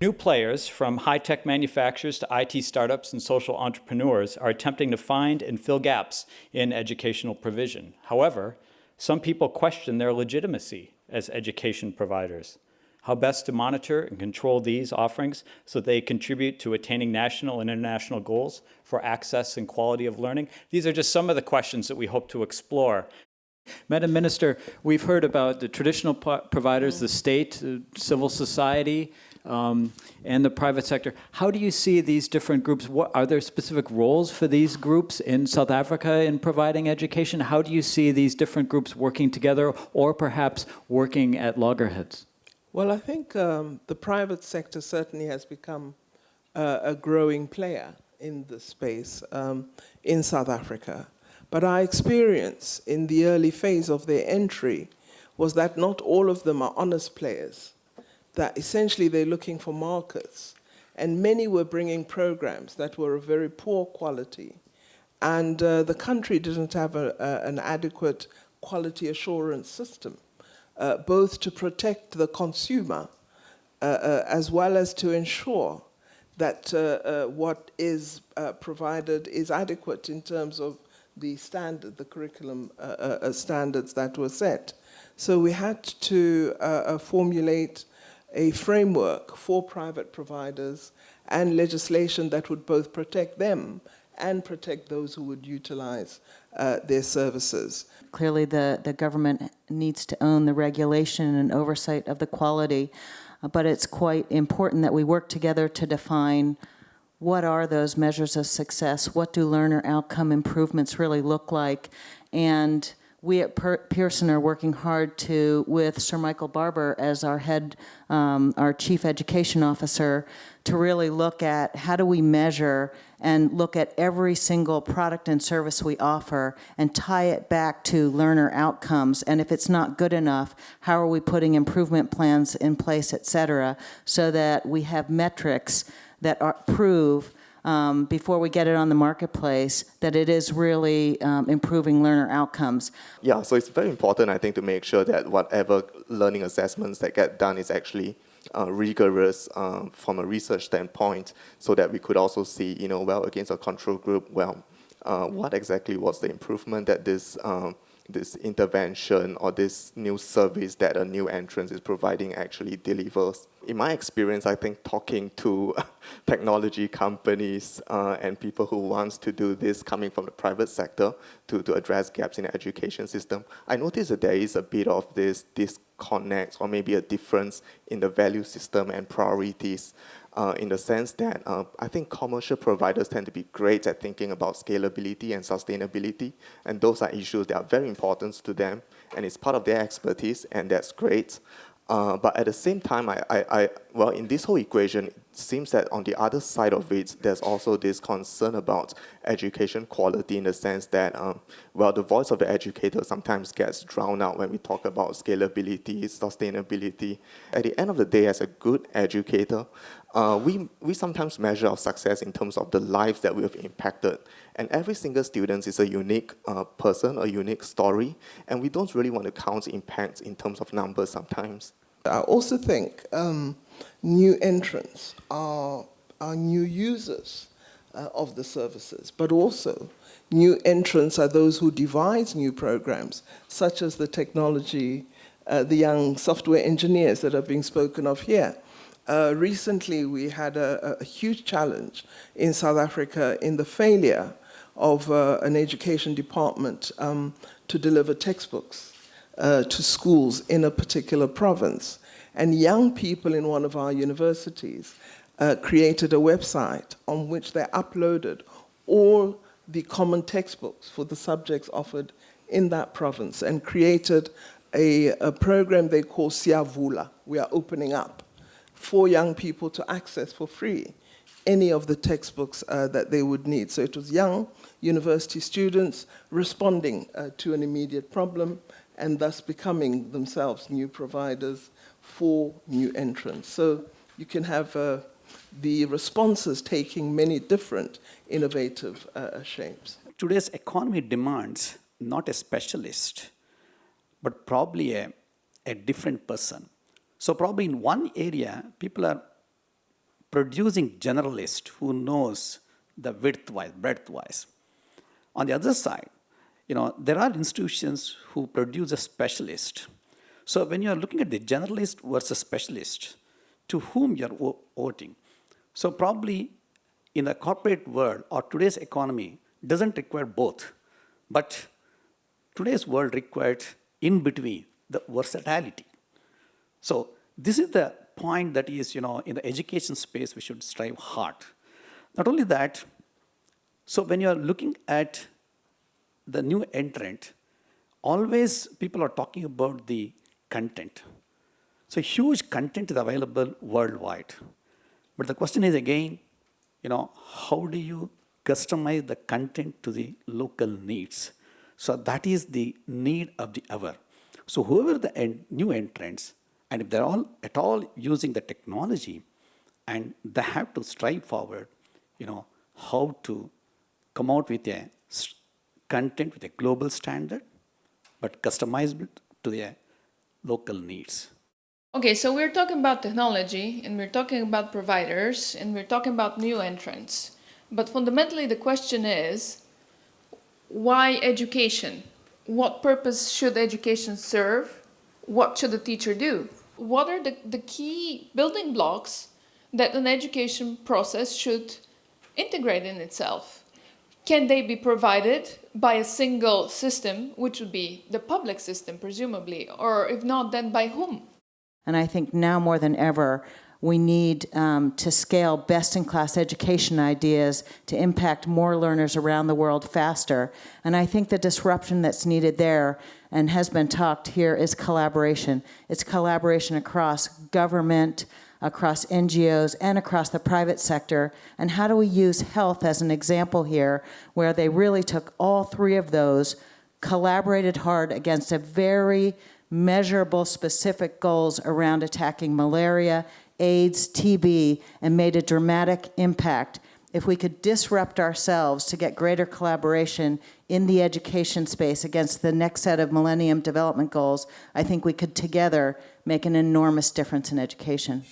New players, from high-tech manufacturers to IT startups and social entrepreneurs, are attempting to find and fill gaps in educational provision. However, some people question their legitimacy as education providers. How best to monitor and control these offerings so they contribute to attaining national and international goals for access and quality of learning? These are just some of the questions that we hope to explore. Madam Minister, we've heard about the traditional providers, the state, civil society, and the private sector. How do you see these different groups? Are there specific roles for these groups in South Africa in providing education? How do you see these different groups working together or perhaps working at loggerheads? Well, I think the private sector certainly has become a growing player in the space in South Africa. But our experience in the early phase of their entry was that not all of them are honest players, that essentially they're looking for markets. And many were bringing programs that were of very poor quality. And the country didn't have an adequate quality assurance system. Both to protect the consumer as well as to ensure that what is provided is adequate in terms of the standard, the curriculum standards that were set. So we had to formulate a framework for private providers and legislation that would both protect them and protect those who would utilize their services. Clearly, the government needs to own the regulation and oversight of the quality, but it's quite important that we work together to define what are those measures of success, what do learner outcome improvements really look like, and we at Pearson are working hard with Sir Michael Barber as our our Chief Education Officer, to really look at how do we measure and look at every single product and service we offer and tie it back to learner outcomes. And if it's not good enough, how are we putting improvement plans in place, et cetera, so that we have metrics that prove before we get it on the marketplace that it is really improving learner outcomes. Yeah, so it's very important, I think, to make sure that whatever learning assessments that get done is actually rigorous from a research standpoint, so that we could also see, well, against a control group, well, what exactly was the improvement that this intervention or this new service that a new entrant is providing actually delivers. In my experience, I think talking to technology companies and people who wants to do this coming from the private sector to address gaps in the education system, I noticed that there is a bit of this disconnect or maybe a difference in the value system and priorities. In the sense that I think commercial providers tend to be great at thinking about scalability and sustainability, and those are issues that are very important to them, and it's part of their expertise, and that's great. But at the same time, well, in this whole equation, it seems that on the other side of it, there's also this concern about education quality, in the sense that, well, the voice of the educator sometimes gets drowned out when we talk about scalability, sustainability. At the end of the day, as a good educator, we sometimes measure our success in terms of the lives that we have impacted. And every single student is a unique person, a unique story, and we don't really want to count impacts in terms of numbers sometimes. I also think new entrants are new users of the services, but also new entrants are those who devise new programs, such as the technology, the young software engineers that are being spoken of here. Recently, we had a huge challenge in South Africa in the failure of an education department to deliver textbooks to schools in a particular province. And young people in one of our universities created a website on which they uploaded all the common textbooks for the subjects offered in that province, and created a program they call Siyavula, we are opening up, for young people to access for free any of the textbooks that they would need. So it was young university students responding to an immediate problem, and thus becoming themselves new providers for new entrants. So you can have the responses taking many different innovative shapes. Today's economy demands not a specialist, but probably a different person. So probably in one area, people are producing generalist who knows the width-wise, breadth-wise. On the other side, there are institutions who produce a specialist. So when you're looking at the generalist versus specialist, to whom you're voting. So probably in the corporate world or today's economy doesn't require both, but today's world required in between the versatility. So this is the point that is, in the education space, we should strive hard. Not only that, so when you're looking at the new entrant, always people are talking about the content. So huge content is available worldwide. But the question is again, how do you customize the content to the local needs? So that is the need of the hour. So whoever the new entrants, and if they're all at all using the technology, and they have to strive forward, how to come out with a content with a global standard, but customizable to their local needs. Okay, so we're talking about technology, and we're talking about providers, and we're talking about new entrants. But fundamentally, the question is, why education? What purpose should education serve? What should the teacher do? What are the key building blocks that an education process should integrate in itself? Can they be provided by a single system, which would be the public system, presumably, or if not, then by whom? And I think now more than ever, we need to scale best-in-class education ideas to impact more learners around the world faster. And I think the disruption that's needed there and has been talked here is collaboration. It's collaboration across government, across NGOs, and across the private sector. And how do we use health as an example here, where they really took all three of those, collaborated hard against a very measurable, specific goals around attacking malaria, AIDS, TB, and made a dramatic impact. If we could disrupt ourselves to get greater collaboration in the education space against the next set of Millennium Development Goals, I think we could together make an enormous difference in education.